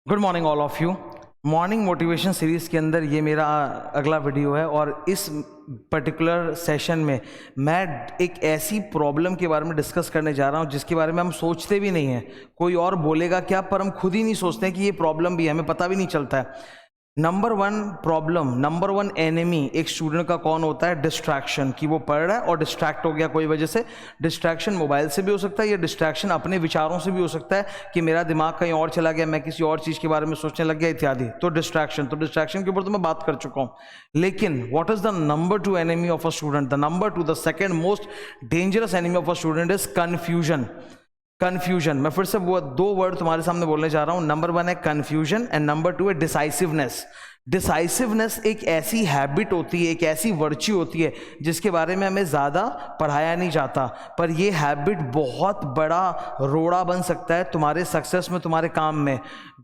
Good morning all of you. Morning motivation series के अंदर ये मेरा अगला वीडियो है और इस पर्टिकुलर सेशन में मैं एक ऐसी प्रॉब्लम के बारे में डिस्कस करने जा रहा हूँ जिसके बारे में हम सोचते भी नहीं हैं। कोई और बोलेगा क्या, पर हम खुद ही नहीं सोचते हैं कि ये प्रॉब्लम भी है, हमें पता भी नहीं चलता है। Number one problem, number one enemy एक स्टूडेंट का कौन होता है? डिस्ट्रैक्शन। कि वो पढ़ रहा है और डिस्ट्रैक्ट हो गया कोई वजह से। डिस्ट्रैक्शन मोबाइल से भी हो सकता है या डिस्ट्रैक्शन अपने विचारों से भी हो सकता है कि मेरा दिमाग कहीं और चला गया, मैं किसी और चीज़ के बारे में सोचने लग गया इत्यादि। तो डिस्ट्रैक्शन के ऊपर तो मैं बात कर चुका हूँ। लेकिन what is the number two enemy of a student? The number two, the second most dangerous enemy of a student is confusion. Confusion. मैं फिर से वो दो वर्ड तुम्हारे सामने बोलने जा रहा हूं। नंबर वन है कन्फ्यूजन एंड नंबर टू है डिसाइसिवनेस। डिसाइसिवनेस एक ऐसी हैबिट होती है, एक ऐसी वर्च्यू होती है जिसके बारे में हमें ज़्यादा पढ़ाया नहीं जाता, पर ये हैबिट बहुत बड़ा रोड़ा बन सकता है तुम्हारे सक्सेस में, तुम्हारे काम में।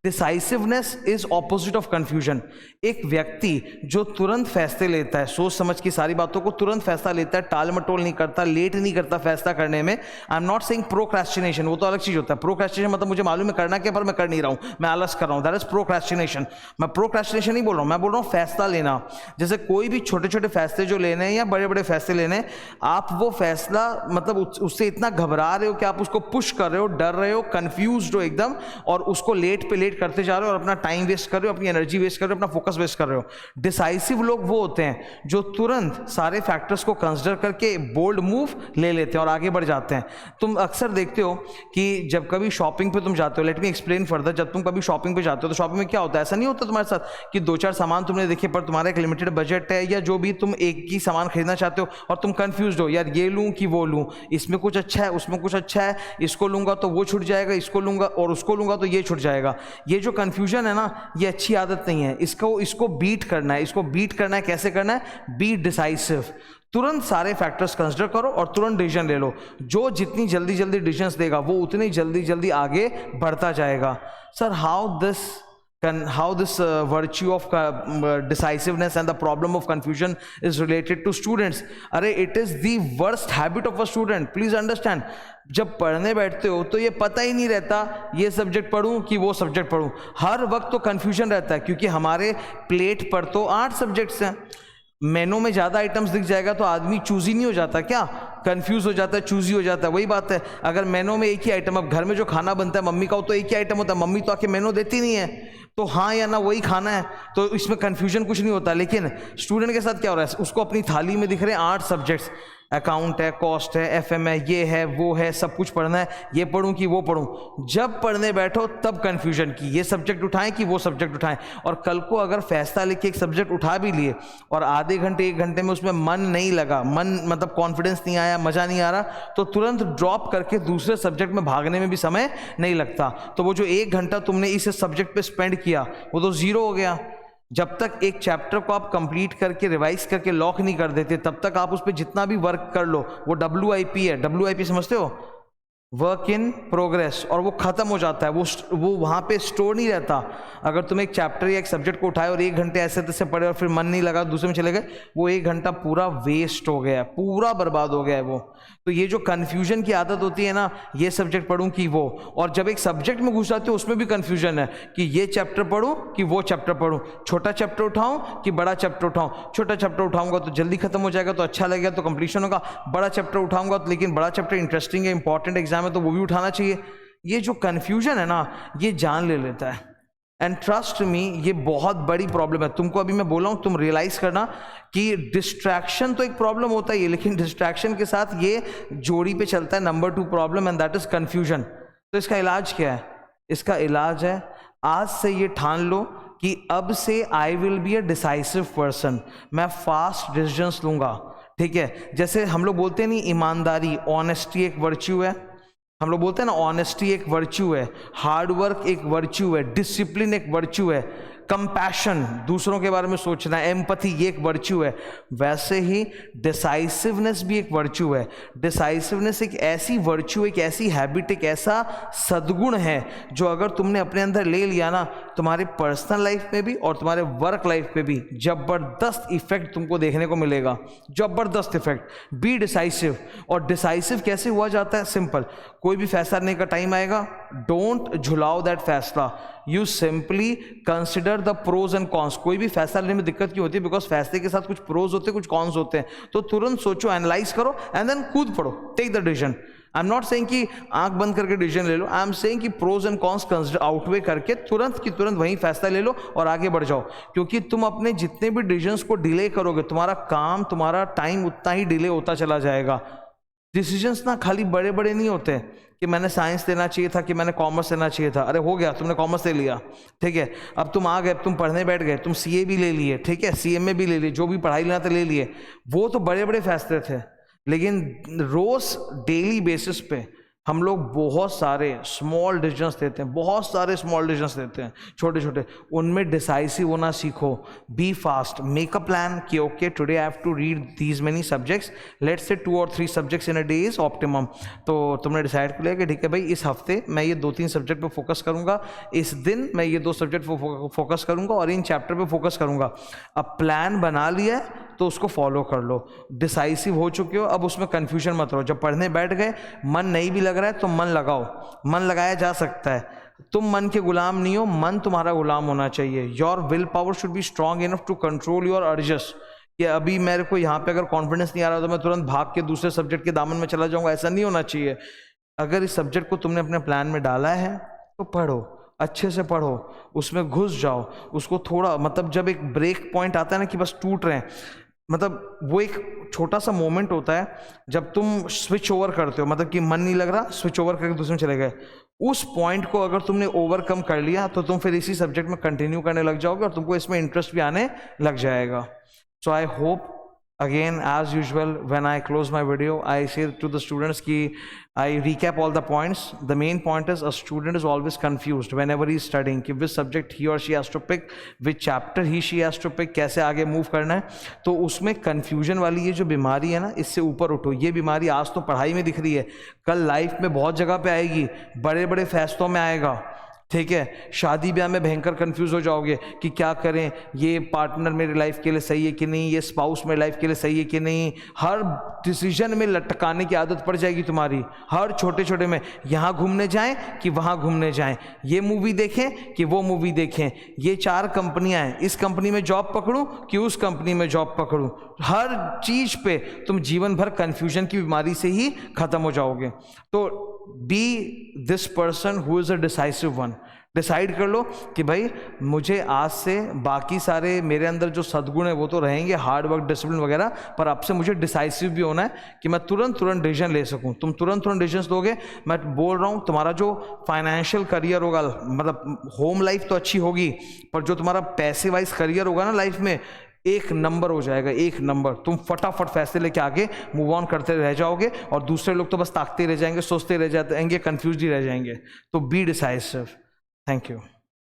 Decisiveness is opposite of confusion. एक व्यक्ति जो तुरंत फैसले लेता है, सोच समझ की सारी बातों को तुरंत फैसला लेता है, टाल मटोल नहीं करता, लेट नहीं करता फैसला करने में। आई एम नॉट सेइंग प्रोक्रेस्टिनेशन, वो तो अलग चीज होता है। प्रोक्रेस्टिनेशन मतलब मुझे मालूम है करना क्या पर मैं कर नहीं रहा हूं, मैं आलस कर रहा हूं, दैट इज प्रोक्रेस्टिनेशन। मैं प्रोक्रेस्टिनेशन नहीं बोल रहा हूं, मैं बोल रहा हूं फैसला लेना। जैसे कोई भी छोटे छोटे फैसले जो लेने हैं या बड़े बड़े फैसले लेने हैं, आप वो फैसला मतलब उससे इतना घबरा रहे हो कि आप उसको पुश कर रहे हो, डर रहे हो, कंफ्यूज्ड हो एकदम, और उसको लेट पे लेट करते जा रहे हो और अपना टाइम वेस्ट कर रहे हो, अपनी एनर्जी वेस्ट कर रहे हो, अपना फोकस वेस्ट कर रहे हो। डिसाइसिव लोग वो होते हैं जो तुरंत सारे फैक्टर्स को कंसिडर करके बोल्ड मूव ले लेते हैं और आगे बढ़ जाते हैं। तुम अक्सर देखते हो कि जब कभी शॉपिंग पे तुम जाते हो, लेट मी एक्सप्लेन फर्दर, जब तुम कभी शॉपिंग पे जाते हो तो शॉपिंग में क्या होता है? ऐसा नहीं होता तुम्हारे साथ कि दो चार सामान तुमने देखे पर तुम्हारा एक लिमिटेड बजट है, या जो भी तुम एक ही सामान खरीदना चाहते हो और तुम कंफ्यूज हो, यार ये लूं कि वो लूं, इसमें कुछ अच्छा है उसमें कुछ अच्छा है, इसको लूंगा तो वो छूट जाएगा, इसको लूंगा और उसको लूंगा तो ये छूट जाएगा। ये जो कंफ्यूजन है ना, ये अच्छी आदत नहीं है। इसको बीट करना है। इसको बीट करना है, कैसे करना है? Be decisive. तुरंत सारे फैक्टर्स कंसिडर करो और तुरंत डिसीजन ले लो। जो जितनी जल्दी जल्दी डिसीजंस देगा वो उतनी जल्दी जल्दी आगे बढ़ता जाएगा। Sir, how this virtue of decisiveness and the problem of confusion is related to students? अरे it is the worst habit of a student, please understand। जब पढ़ने बैठते हो तो ये पता ही नहीं रहता ये सब्जेक्ट पढ़ूं कि वो सब्जेक्ट पढ़ूं। हर वक्त तो कंफ्यूजन रहता है क्योंकि हमारे प्लेट पर तो 8 सब्जेक्ट्स हैं। मेनू में ज़्यादा आइटम्स दिख जाएगा तो आदमी चूजी नहीं हो जाता क्या? कंफ्यूज हो जाता है, चूजी हो जाता है। वही बात है, अगर मेनू में एक ही आइटम, अब घर में जो खाना बनता है मम्मी का, वो तो एक ही आइटम होता है, मम्मी तो आके मेनू देती नहीं है, तो हाँ या ना वही खाना है, तो इसमें कंफ्यूजन कुछ नहीं होता। लेकिन स्टूडेंट के साथ क्या हो रहा है? उसको अपनी थाली में दिख रहे हैं 8 सब्जेक्ट्स, अकाउंट है, कॉस्ट है, एफएम है, ये है वो है, सब कुछ पढ़ना है, ये पढ़ूं कि वो पढ़ूं। जब पढ़ने बैठो तब कंफ्यूजन कि ये सब्जेक्ट उठाएं कि वो सब्जेक्ट उठाएं। और कल को अगर फैसला लेके एक सब्जेक्ट उठा भी लिए और आधे घंटे 1 घंटे में उसमें मन नहीं लगा, मन मतलब कॉन्फिडेंस नहीं आया, मजा नहीं आ रहा, तो तुरंत ड्रॉप करके दूसरे सब्जेक्ट में भागने में भी समय नहीं लगता। तो वो जो 1 घंटा तुमने इस सब्जेक्ट पे स्पेंड किया वो तो जीरो हो गया। जब तक एक चैप्टर को आप कंप्लीट करके रिवाइज करके लॉक नहीं कर देते तब तक आप उस पर जितना भी वर्क कर लो, वो WIP है। WIP समझते हो? Work in progress. और वो खत्म हो जाता है, वो वहाँ पे स्टोर नहीं रहता। अगर तुम एक चैप्टर या एक सब्जेक्ट को उठाए और 1 घंटे ऐसे तैसे पढ़े और फिर मन नहीं लगा, दूसरे में चले गए, वो 1 घंटा पूरा वेस्ट हो गया, पूरा बर्बाद हो गया है वो। तो ये जो कन्फ्यूजन की आदत होती है ना, ये सब्जेक्ट पढ़ूं कि वो, और जब एक सब्जेक्ट में घुस जाते हो उसमें भी कन्फ्यूजन है कि ये चैप्टर पढ़ूं कि वो चैप्टर पढ़ूं, छोटा चैप्टर उठाऊं कि बड़ा चैप्टर उठाऊं। छोटा चैप्टर उठाऊंगा तो जल्दी खत्म हो जाएगा तो अच्छा लगेगा तो कंप्लीशन होगा। बड़ा चैप्टर उठाऊंगा तो, लेकिन बड़ा चैप्टर इंटरेस्टिंग है, इंपॉर्टेंट एग्जाम है, तो वो भी उठाना चाहिए। ये जो कन्फ्यूजन है ना, ये जान ले लेता है। एंड ट्रस्ट मी, ये बहुत बड़ी प्रॉब्लम है। तुमको अभी मैं बोला हूं, तुम रियलाइज करना कि डिस्ट्रैक्शन तो एक प्रॉब्लम होता ही है, लेकिन डिस्ट्रैक्शन के साथ ये जोड़ी पे चलता है number 2 problem, and that is confusion. तो इसका इलाज क्या है? इसका इलाज है, आज से ये ठान लो कि अब से I will be a decisive person. मैं फास्ट डिसीजंस लूंगा, ठीक है? जैसे हम लोग बोलते हैं नहीं, ईमानदारी, ऑनेस्टी एक वर्च्यू है। हम लोग बोलते हैं ना, ऑनेस्टी एक वर्च्यू है, हार्डवर्क एक वर्च्यू है, डिसिप्लिन एक वर्च्यू है, कंपैशन, दूसरों के बारे में सोचना, एम्पैथी, ये एक वर्च्यू है। वैसे ही डिसाइसिवनेस भी एक वर्च्यू है। डिसाइसिवनेस एक ऐसी वर्च्यू, एक ऐसी हैबिट, एक ऐसा सद्गुण है जो अगर तुमने अपने अंदर ले लिया ना, तुम्हारी पर्सनल लाइफ में भी और तुम्हारे वर्क लाइफ पे भी जबरदस्त इफेक्ट तुमको देखने को मिलेगा, जबरदस्त इफेक्ट। Be decisive. और डिसाइसिव कैसे हुआ जाता है? सिंपल, कोई भी फैसला लेने का टाइम आएगा, डोंट झुलाओ दैट फैसला, you simply consider the pros and cons. कोई भी फैसला लेने में दिक्कत क्यों होती है? बिकॉज फैसले के साथ कुछ प्रोज होते हैं, कुछ कॉन्स होते हैं। तो तुरंत सोचो, एनालाइज करो एंड देन कूद पड़ो, take the decision. I am not saying कि आंख बंद करके डिसीजन ले लो, आई एम सेइंग कि pros and cons consider outweigh करके तुरंत की तुरंत वहीं फैसला ले लो और आगे बढ़ जाओ। क्योंकि तुम अपने जितने भी डिसीजंस को डिले करोगे, तुम्हारा काम, तुम्हारा टाइम उतना ही डिले होता चला जाएगा। डिसीजंस ना खाली बड़े बड़े नहीं होते कि मैंने साइंस लेना चाहिए था, कि मैंने कॉमर्स लेना चाहिए था। अरे हो गया, तुमने कॉमर्स ले लिया, ठीक है, अब तुम आ गए, तुम पढ़ने बैठ गए, तुम सीए भी ले लिए, ठीक है, सीएमए भी ले लिए, जो भी पढ़ाई लेना था ले लिए। वो तो बड़े बड़े फैसले थे। लेकिन रोज डेली बेसिस पे हम लोग बहुत सारे स्मॉल डिसीजंस लेते हैं, बहुत सारे स्मॉल डिसीजंस लेते हैं, छोटे छोटे। उनमें डिसाइसिव होना सीखो। Be fast, make a plan कि okay today I have to read these many subjects, let's say 2 और 3 subjects in a day is optimum. तो तुमने डिसाइड कर लिया कि ठीक है भाई, इस हफ्ते मैं ये 2-3 सब्जेक्ट पे फोकस करूंगा, इस दिन मैं ये 2 सब्जेक्ट पे फोकस करूंगा और इन चैप्टर पे फोकस करूंगा। अब प्लान बना लिया है तो उसको फॉलो कर लो। डिसाइसिव हो चुके हो, अब उसमें कंफ्यूजन मत रहो। जब पढ़ने बैठ गए, मन नहीं भी लग रहा है तो मन लगाओ, मन लगाया जा सकता है। तुम मन के गुलाम नहीं हो, मन तुम्हारा गुलाम होना चाहिए। Your will power should be strong enough to control your urges. कि अभी मेरे को यहाँ पे अगर कॉन्फिडेंस नहीं आ रहा तो मैं तुरंत भाग के दूसरे सब्जेक्ट के दामन में चला जाऊंगा, ऐसा नहीं होना चाहिए। अगर इस सब्जेक्ट को तुमने अपने प्लान में डाला है तो पढ़ो, अच्छे से पढ़ो, उसमें घुस जाओ। उसको थोड़ा, मतलब जब एक ब्रेक पॉइंट आता है ना कि बस टूट रहे हैं, मतलब वो एक छोटा सा मोमेंट होता है जब तुम स्विच ओवर करते हो, मतलब कि मन नहीं लग रहा, स्विच ओवर करके दूसरे में चले गए। उस पॉइंट को अगर तुमने ओवरकम कर लिया तो तुम फिर इसी सब्जेक्ट में कंटिन्यू करने लग जाओगे और तुमको इसमें इंटरेस्ट भी आने लग जाएगा। So I hope, again as usual when I close my video I say to the students ki I recap all the points. The main point is a student is always confused whenever he is studying कि which subject he or she has to pick, which chapter he she has to pick, कैसे आगे move करना है। तो उसमें confusion वाली ये जो बीमारी है ना, इससे ऊपर उठो। ये बीमारी आज तो पढ़ाई में दिख रही है, कल लाइफ में बहुत जगह पे आएगी, बड़े बड़े फैसलों में आएगा, ठीक है। शादी ब्याह में भयंकर कंफ्यूज हो जाओगे कि क्या करें, ये पार्टनर मेरी लाइफ के लिए सही है कि नहीं, ये स्पाउस मेरी लाइफ के लिए सही है कि नहीं। हर डिसीजन में लटकाने की आदत पड़ जाएगी तुम्हारी, हर छोटे छोटे में। यहाँ घूमने जाएं कि वहाँ घूमने जाएं, ये मूवी देखें कि वो मूवी देखें, ये 4 कंपनियां हैं, इस कंपनी में जॉब पकड़ूं कि उस कंपनी में जॉब पकड़ूं। हर चीज पे तुम जीवन भर कंफ्यूजन की बीमारी से ही खत्म हो जाओगे। तो be this person who is a decisive one. Decide कर लो कि भाई मुझे आज से बाकी सारे मेरे अंदर जो सद्गुण है वो तो रहेंगे, हार्ड वर्क, डिसिप्लिन वगैरह, पर अब से मुझे डिसाइसिव भी होना है कि मैं तुरंत डिसीजन ले सकूं। तुम तुरंत डिसीजन दोगे, मैं बोल रहा हूं, तुम्हारा जो फाइनेंशियल करियर होगा, मतलब होम लाइफ तो अच्छी होगी, पर जो तुम्हारा पैसे वाइज करियर होगा ना लाइफ में, 1 नंबर हो जाएगा, 1 नंबर। तुम फटाफट फैसले लेके आगे मूव ऑन करते रह जाओगे और दूसरे लोग तो बस ताकते रह जाएंगे, सोचते रह जाएंगे, कंफ्यूज ही रह जाएंगे। तो बी डिसाइसिव। Thank you.